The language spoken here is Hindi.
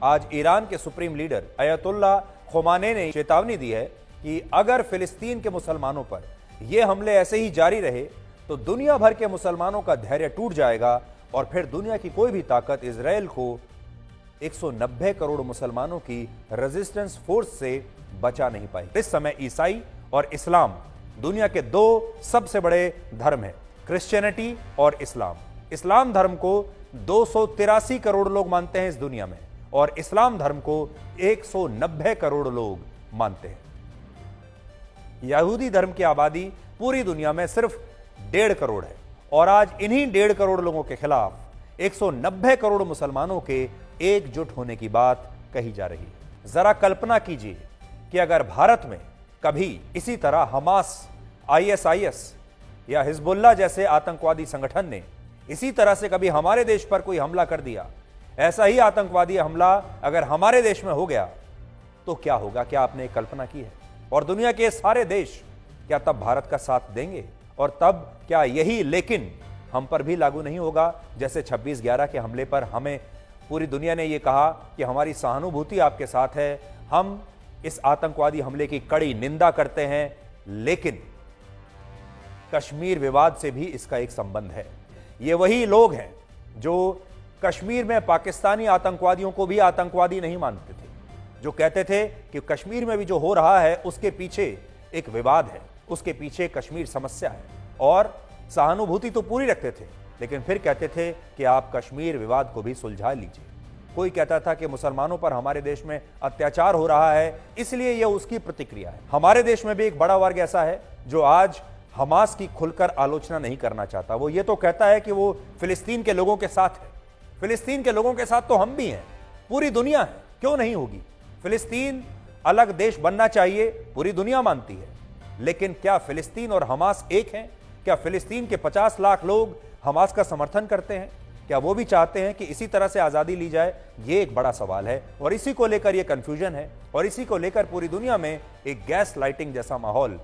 आज ईरान के सुप्रीम लीडर अयतुल्ला खुमाने ने चेतावनी दी है कि अगर फिलिस्तीन के मुसलमानों पर यह हमले ऐसे ही जारी रहे तो दुनिया भर के मुसलमानों का धैर्य टूट जाएगा और फिर दुनिया की कोई भी ताकत इजराइल को 190 करोड़ मुसलमानों की रेजिस्टेंस फोर्स से बचा नहीं पाई। इस समय ईसाई और इस्लाम दुनिया के दो सबसे बड़े धर्म हैं, क्रिश्चियनिटी और इस्लाम। इस्लाम धर्म को 283 करोड़ लोग मानते हैं इस दुनिया में और इस्लाम धर्म को 190 करोड़ लोग मानते हैं। यहूदी धर्म की आबादी पूरी दुनिया में सिर्फ 1.5 करोड़ है और आज इन्हीं 1.5 करोड़ लोगों के खिलाफ 190 करोड़ मुसलमानों के एकजुट होने की बात कही जा रही है। जरा कल्पना कीजिए कि अगर भारत में कभी इसी तरह हमास, ISIS या हिजबुल्लाह जैसे आतंकवादी संगठन ने इसी तरह से कभी हमारे देश पर कोई हमला कर दिया, ऐसा ही आतंकवादी हमला अगर हमारे देश में हो गया तो क्या होगा? क्या आपने कल्पना की है? और दुनिया के सारे देश क्या तब भारत का साथ देंगे? और तब क्या यही लेकिन हम पर भी लागू नहीं होगा? जैसे 26/11 के हमले पर हमें पूरी दुनिया ने यह कहा कि हमारी सहानुभूति आपके साथ है, हम इस आतंकवादी हमले की कड़ी निंदा करते हैं, लेकिन कश्मीर विवाद से भी इसका एक संबंध है। ये वही लोग हैं जो कश्मीर में पाकिस्तानी आतंकवादियों को भी आतंकवादी नहीं मानते थे, जो कहते थे कि कश्मीर में भी जो हो रहा है उसके पीछे एक विवाद है, उसके पीछे कश्मीर समस्या है, और सहानुभूति तो पूरी रखते थे, लेकिन फिर कहते थे कि आप कश्मीर विवाद को भी सुलझा लीजिए। कोई कहता था कि मुसलमानों पर हमारे देश में अत्याचार हो रहा है, इसलिए यह उसकी प्रतिक्रिया है। हमारे देश में भी एक बड़ा वर्ग ऐसा है जो आज हमास की खुलकर आलोचना नहीं करना चाहता। वो ये तो कहता है कि वो फिलिस्तीन के लोगों के साथ है। फिलिस्तीन के लोगों के साथ तो हम भी हैं, पूरी दुनिया है, क्यों नहीं होगी? फिलिस्तीन अलग देश बनना चाहिए, पूरी दुनिया मानती है, लेकिन क्या फिलिस्तीन और हमास एक हैं? क्या फिलिस्तीन के 50 लाख लोग हमास का समर्थन करते हैं? क्या वो भी चाहते हैं कि इसी तरह से आज़ादी ली जाए? ये एक बड़ा सवाल है और इसी को लेकर ये कंफ्यूजन है और इसी को लेकर पूरी दुनिया में एक गैस लाइटिंग जैसा माहौल